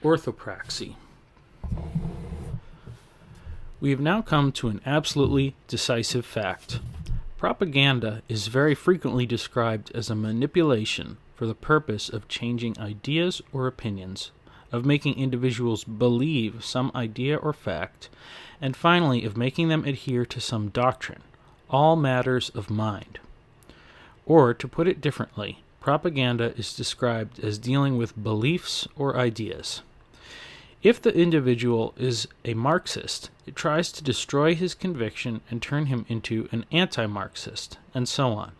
Orthopraxy. We have now come to an absolutely decisive fact. Propaganda is very frequently described as a manipulation for the purpose of changing ideas or opinions, of making individuals believe some idea or fact, and finally of making them adhere to some doctrine, all matters of mind. Or, to put it differently, propaganda is described as dealing with beliefs or ideas. If the individual is a Marxist, it tries to destroy his conviction and turn him into an anti-Marxist, and so on.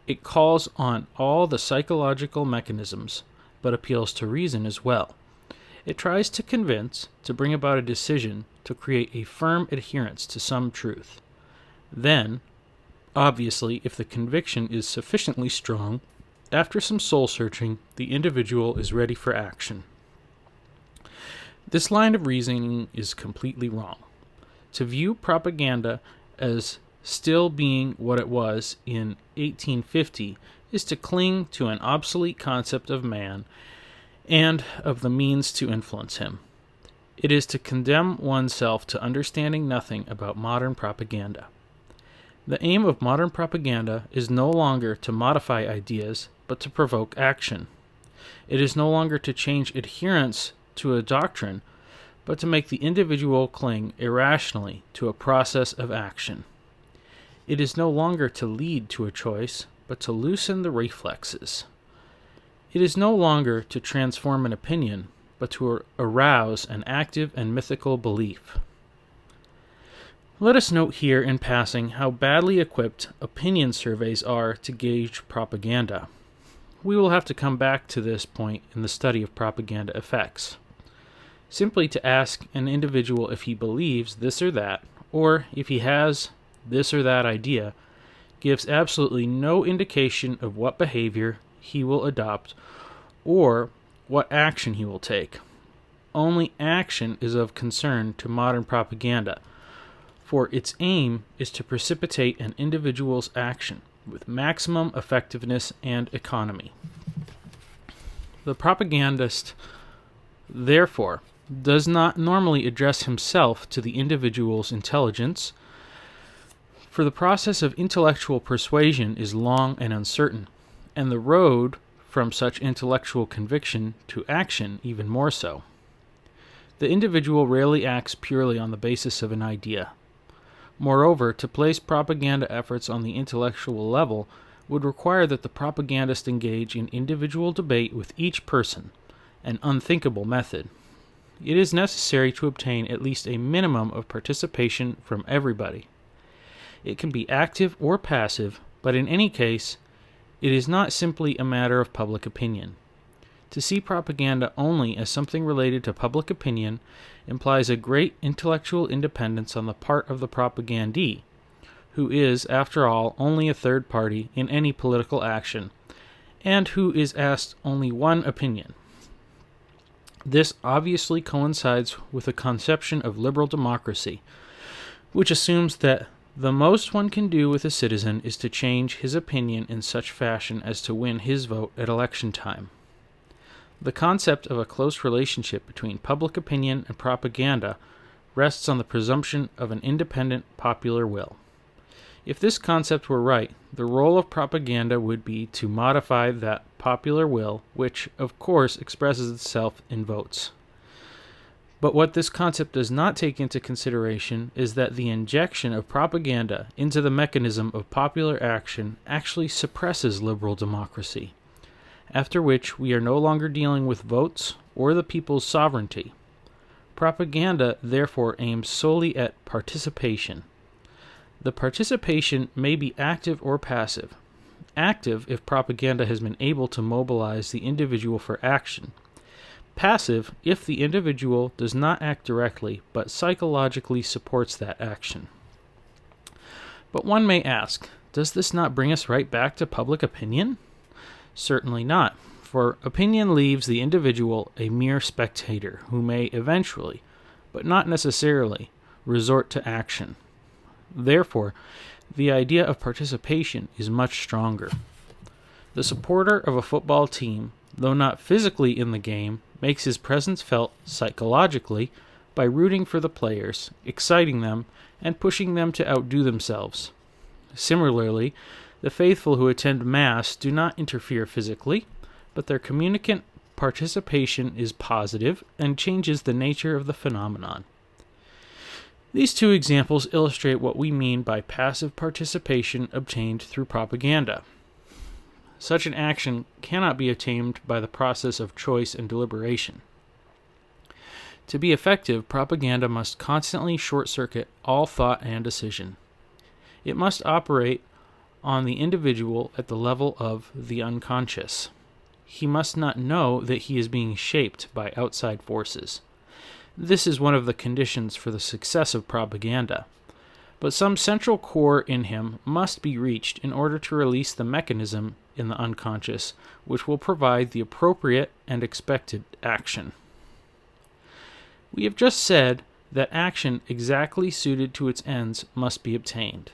It calls on all the psychological mechanisms, but appeals to reason as well. It tries to convince, to bring about a decision, to create a firm adherence to some truth. Then, obviously, if the conviction is sufficiently strong, after some soul-searching, the individual is ready for action. This line of reasoning is completely wrong. To view propaganda as still being what it was in 1850 is to cling to an obsolete concept of man and of the means to influence him. It is to condemn oneself to understanding nothing about modern propaganda. The aim of modern propaganda is no longer to modify ideas, but to provoke action. It is no longer to change adherence to a doctrine, but to make the individual cling irrationally to a process of action. It is no longer to lead to a choice, but to loosen the reflexes. It is no longer to transform an opinion, but to arouse an active and mythical belief. Let us note here in passing how badly equipped opinion surveys are to gauge propaganda. We will have to come back to this point in the study of propaganda effects. Simply to ask an individual if he believes this or that, or if he has this or that idea, gives absolutely no indication of what behavior he will adopt or what action he will take. Only action is of concern to modern propaganda, for its aim is to precipitate an individual's action with maximum effectiveness and economy. The propagandist, therefore, does not normally address himself to the individual's intelligence, for the process of intellectual persuasion is long and uncertain, and the road from such intellectual conviction to action even more so. The individual rarely acts purely on the basis of an idea. Moreover, to place propaganda efforts on the intellectual level would require that the propagandist engage in individual debate with each person, an unthinkable method. It is necessary to obtain at least a minimum of participation from everybody. It can be active or passive, but in any case, it is not simply a matter of public opinion. To see propaganda only as something related to public opinion implies a great intellectual independence on the part of the propagandee, who is, after all, only a third party in any political action, and who is asked only one opinion. This obviously coincides with a conception of liberal democracy, which assumes that the most one can do with a citizen is to change his opinion in such fashion as to win his vote at election time. The concept of a close relationship between public opinion and propaganda rests on the presumption of an independent popular will. If this concept were right, the role of propaganda would be to modify that popular will, which, of course, expresses itself in votes. But what this concept does not take into consideration is that the injection of propaganda into the mechanism of popular action actually suppresses liberal democracy, after which we are no longer dealing with votes or the people's sovereignty. Propaganda, therefore, aims solely at participation. The participation may be active or passive. Active if propaganda has been able to mobilize the individual for action. Passive if the individual does not act directly but psychologically supports that action. But one may ask, does this not bring us right back to public opinion? Certainly not, for opinion leaves the individual a mere spectator who may eventually, but not necessarily, resort to action. Therefore, the idea of participation is much stronger. The supporter of a football team, though not physically in the game, makes his presence felt psychologically by rooting for the players, exciting them, and pushing them to outdo themselves. Similarly, the faithful who attend Mass do not interfere physically, but their communicant participation is positive and changes the nature of the phenomenon. These two examples illustrate what we mean by passive participation obtained through propaganda. Such an action cannot be attained by the process of choice and deliberation. To be effective, propaganda must constantly short-circuit all thought and decision. It must operate on the individual at the level of the unconscious. He must not know that he is being shaped by outside forces. This is one of the conditions for the success of propaganda. But some central core in him must be reached in order to release the mechanism in the unconscious, which will provide the appropriate and expected action. We have just said that action exactly suited to its ends must be obtained.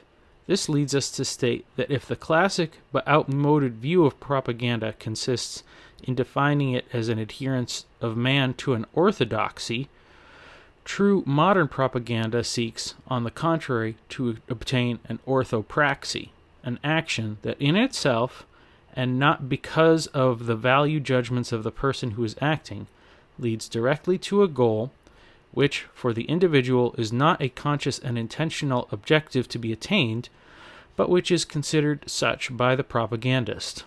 This leads us to state that if the classic but outmoded view of propaganda consists in defining it as an adherence of man to an orthodoxy, true modern propaganda seeks, on the contrary, to obtain an orthopraxy, an action that in itself, and not because of the value judgments of the person who is acting, leads directly to a goal which, for the individual, is not a conscious and intentional objective to be attained, but which is considered such by the propagandist.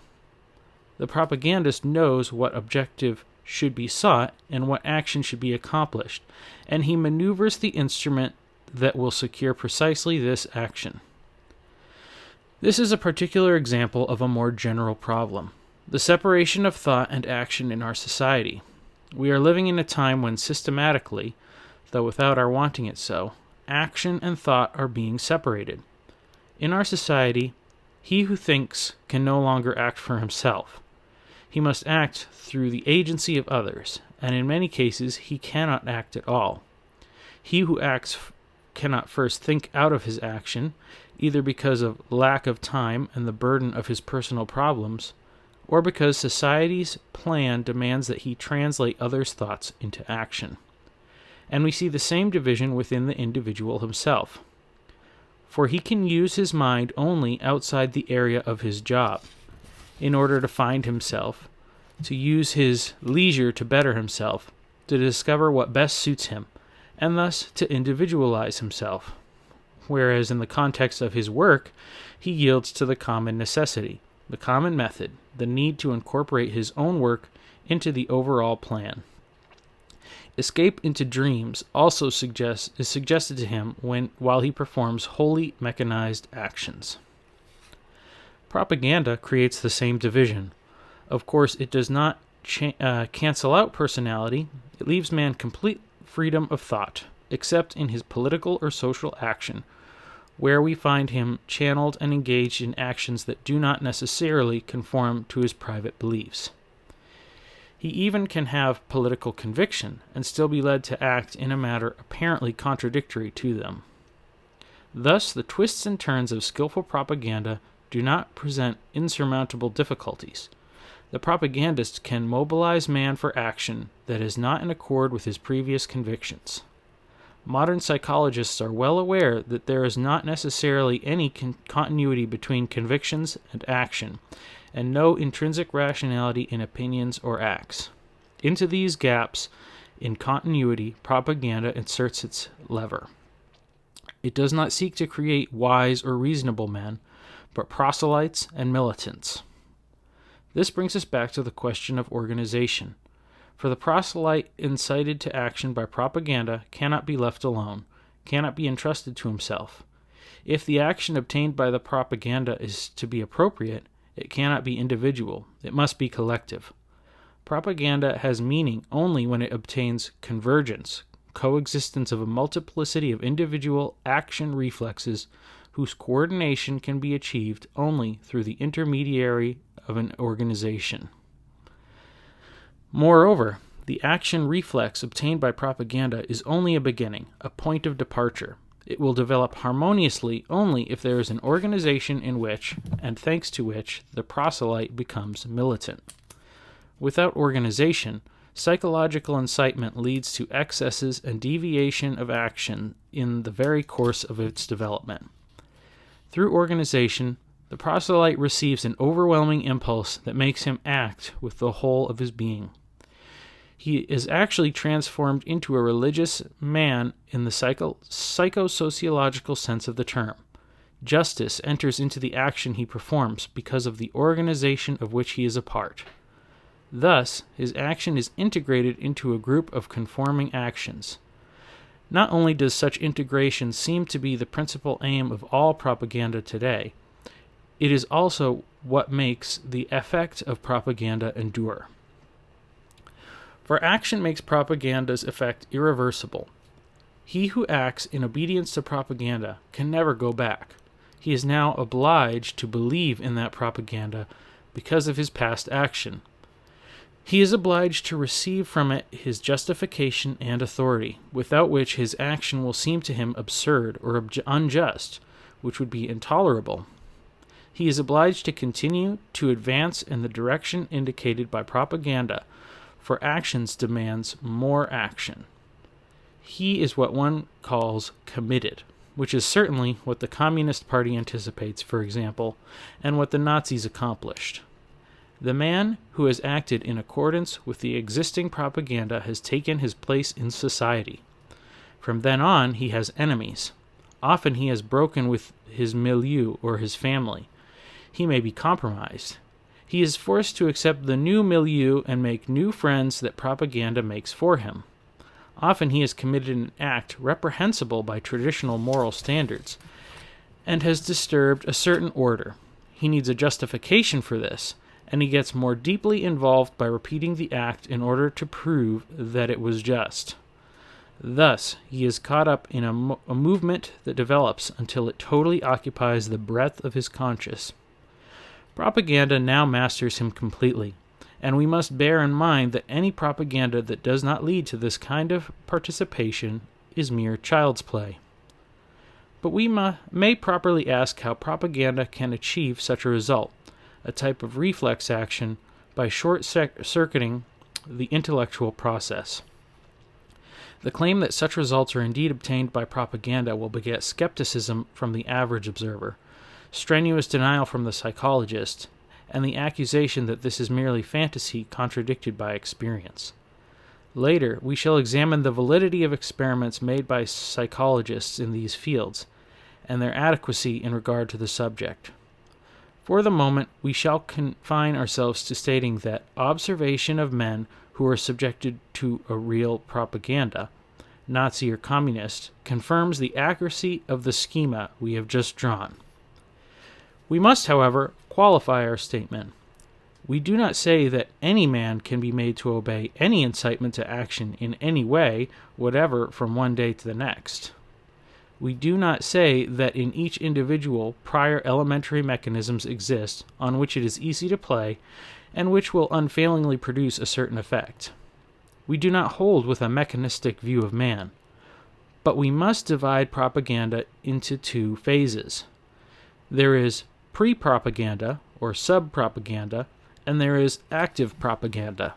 The propagandist knows what objective should be sought and what action should be accomplished, and he maneuvers the instrument that will secure precisely this action. This is a particular example of a more general problem: the separation of thought and action in our society. We are living in a time when systematically, though without our wanting it so, action and thought are being separated. In our society, he who thinks can no longer act for himself. He must act through the agency of others, and in many cases he cannot act at all. He who acts cannot first think out of his action, either because of lack of time and the burden of his personal problems, or because society's plan demands that he translate others' thoughts into action. And we see the same division within the individual himself. For he can use his mind only outside the area of his job, in order to find himself, to use his leisure to better himself, to discover what best suits him, and thus to individualize himself. Whereas in the context of his work, he yields to the common necessity, the common method, the need to incorporate his own work into the overall plan. Escape into dreams also is suggested to him while he performs wholly mechanized actions. Propaganda creates the same division. Of course, it does not cancel out personality. It leaves man complete freedom of thought, except in his political or social action, where we find him channeled and engaged in actions that do not necessarily conform to his private beliefs. He even can have political conviction and still be led to act in a matter apparently contradictory to them. Thus, the twists and turns of skillful propaganda do not present insurmountable difficulties. The propagandist can mobilize man for action that is not in accord with his previous convictions. Modern psychologists are well aware that there is not necessarily any continuity between convictions and action, and no intrinsic rationality in opinions or acts. Into these gaps in continuity, propaganda inserts its lever. It does not seek to create wise or reasonable men, but proselytes and militants. This brings us back to the question of organization. For the proselyte incited to action by propaganda cannot be left alone, cannot be entrusted to himself. If the action obtained by the propaganda is to be appropriate, it cannot be individual, it must be collective. Propaganda has meaning only when it obtains convergence, coexistence of a multiplicity of individual action reflexes whose coordination can be achieved only through the intermediary of an organization. Moreover, the action reflex obtained by propaganda is only a beginning, a point of departure. It will develop harmoniously only if there is an organization in which, and thanks to which, the proselyte becomes militant. Without organization, Psychological incitement leads to excesses and deviation of action in the very course of its development. Through organization, the proselyte receives an overwhelming impulse that makes him act with the whole of his being. He is actually transformed into a religious man in the psychosociological sense of the term. Justice enters into the action he performs because of the organization of which he is a part. Thus, his action is integrated into a group of conforming actions. Not only does such integration seem to be the principal aim of all propaganda today, it is also what makes the effect of propaganda endure. For action makes propaganda's effect irreversible. He who acts in obedience to propaganda can never go back. He is now obliged to believe in that propaganda because of his past action. He is obliged to receive from it his justification and authority, without which his action will seem to him absurd or unjust, which would be intolerable. He is obliged to continue to advance in the direction indicated by propaganda, for actions demands more action. He is what one calls committed, which is certainly what the Communist Party anticipates, for example, and what the Nazis accomplished. The man who has acted in accordance with the existing propaganda has taken his place in society. From then on, he has enemies. Often he has broken with his milieu or his family. He may be compromised. He is forced to accept the new milieu and make new friends that propaganda makes for him. Often he has committed an act reprehensible by traditional moral standards and has disturbed a certain order. He needs a justification for this, and he gets more deeply involved by repeating the act in order to prove that it was just. Thus, he is caught up in a movement that develops until it totally occupies the breadth of his conscience. Propaganda now masters him completely, and we must bear in mind that any propaganda that does not lead to this kind of participation is mere child's play. But we may properly ask how propaganda can achieve such a result, a type of reflex action, by short-circuiting the intellectual process. The claim that such results are indeed obtained by propaganda will beget skepticism from the average observer, strenuous denial from the psychologist, and the accusation that this is merely fantasy contradicted by experience. Later, we shall examine the validity of experiments made by psychologists in these fields, and their adequacy in regard to the subject. For the moment, we shall confine ourselves to stating that observation of men who are subjected to a real propaganda, Nazi or communist, confirms the accuracy of the schema we have just drawn. We must, however, qualify our statement. We do not say that any man can be made to obey any incitement to action in any way, whatever, from one day to the next. We do not say that in each individual prior elementary mechanisms exist on which it is easy to play and which will unfailingly produce a certain effect. We do not hold with a mechanistic view of man, but we must divide propaganda into two phases. There is pre-propaganda, or sub-propaganda, and there is active propaganda.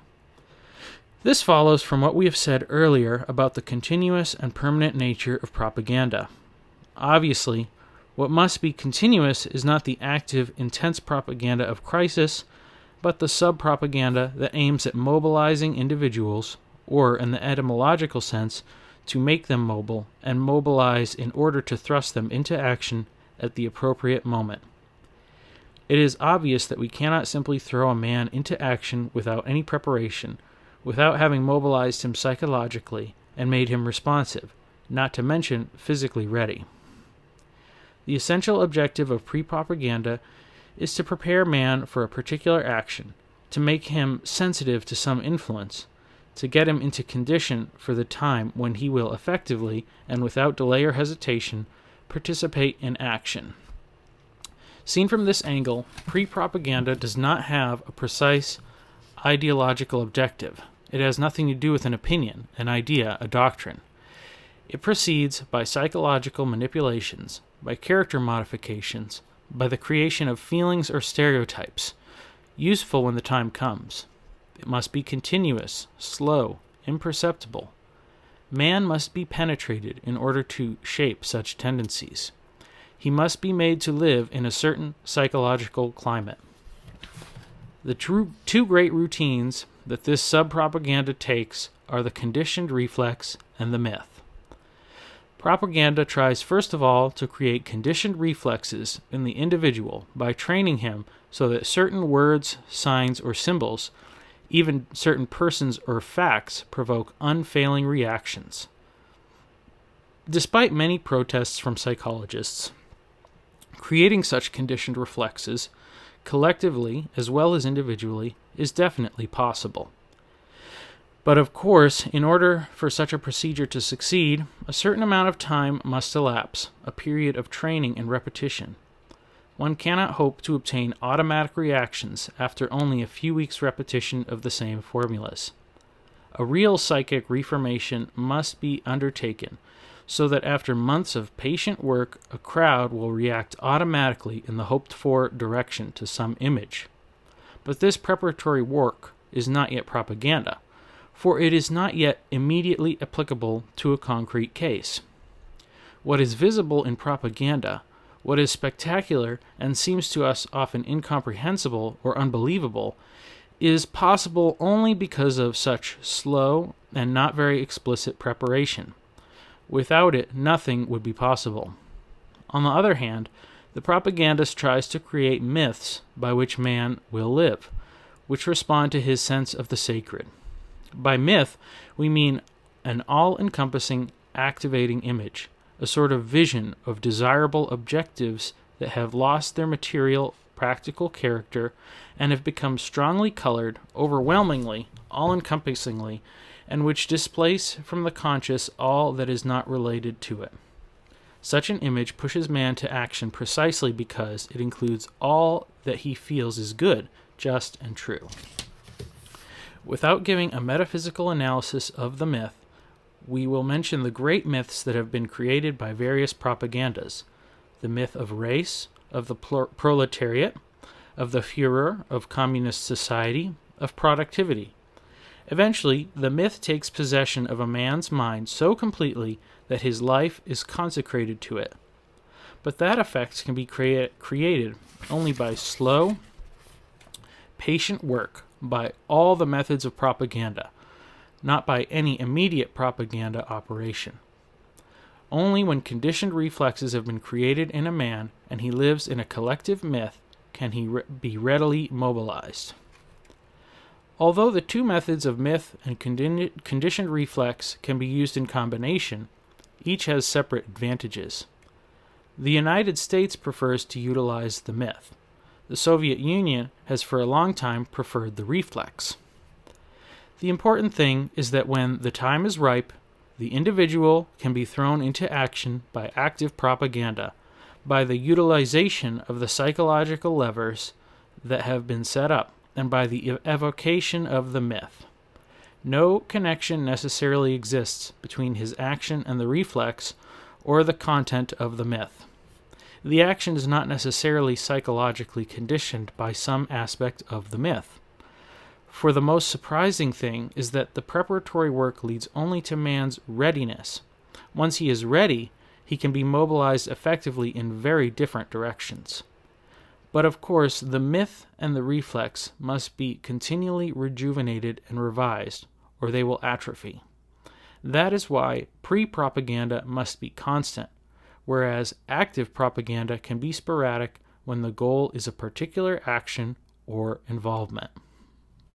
This follows from what we have said earlier about the continuous and permanent nature of propaganda. Obviously, what must be continuous is not the active, intense propaganda of crisis, but the sub-propaganda that aims at mobilizing individuals, or, in the etymological sense, to make them mobile, and mobilize in order to thrust them into action at the appropriate moment. It is obvious that we cannot simply throw a man into action without any preparation, without having mobilized him psychologically and made him responsive, not to mention physically ready. The essential objective of pre-propaganda is to prepare man for a particular action, to make him sensitive to some influence, to get him into condition for the time when he will effectively, and without delay or hesitation, participate in action. Seen from this angle, pre-propaganda does not have a precise ideological objective. It has nothing to do with an opinion, an idea, a doctrine. It proceeds by psychological manipulations, by character modifications, by the creation of feelings or stereotypes, useful when the time comes. It must be continuous, slow, imperceptible. Man must be penetrated in order to shape such tendencies. He must be made to live in a certain psychological climate. The two great routines that this sub-propaganda takes are the conditioned reflex and the myth. Propaganda tries first of all to create conditioned reflexes in the individual by training him so that certain words, signs, or symbols, even certain persons or facts, provoke unfailing reactions. Despite many protests from psychologists, creating such conditioned reflexes, collectively as well as individually, is definitely possible. But of course, in order for such a procedure to succeed, a certain amount of time must elapse, a period of training and repetition. One cannot hope to obtain automatic reactions after only a few weeks' repetition of the same formulas. A real psychic reformation must be undertaken, so that after months of patient work, a crowd will react automatically in the hoped-for direction to some image. But this preparatory work is not yet propaganda, for it is not yet immediately applicable to a concrete case. What is visible in propaganda, what is spectacular and seems to us often incomprehensible or unbelievable, is possible only because of such slow and not very explicit preparation. Without it, nothing would be possible. On the other hand, the propagandist tries to create myths by which man will live, which respond to his sense of the sacred. By myth, we mean an all-encompassing, activating image, a sort of vision of desirable objectives that have lost their material, practical character and have become strongly colored, overwhelmingly, all-encompassingly, and which displace from the conscious all that is not related to it. Such an image pushes man to action precisely because it includes all that he feels is good, just, and true. Without giving a metaphysical analysis of the myth, we will mention the great myths that have been created by various propagandas: the myth of race, of the proletariat, of the Führer, of communist society, of productivity. Eventually, the myth takes possession of a man's mind so completely that his life is consecrated to it. But that effect can be created only by slow, patient work, by all the methods of propaganda, not by any immediate propaganda operation. Only when conditioned reflexes have been created in a man and he lives in a collective myth can he be readily mobilized. Although the two methods of myth and conditioned reflex can be used in combination, each has separate advantages. The United States prefers to utilize the myth. The Soviet Union has for a long time preferred the reflex. The important thing is that when the time is ripe, the individual can be thrown into action by active propaganda, by the utilization of the psychological levers that have been set up, and by the evocation of the myth. No connection necessarily exists between his action and the reflex or the content of the myth. The action is not necessarily psychologically conditioned by some aspect of the myth. For the most surprising thing is that the preparatory work leads only to man's readiness. Once he is ready, he can be mobilized effectively in very different directions. But of course, the myth and the reflex must be continually rejuvenated and revised, or they will atrophy. That is why pre-propaganda must be constant, whereas active propaganda can be sporadic when the goal is a particular action or involvement.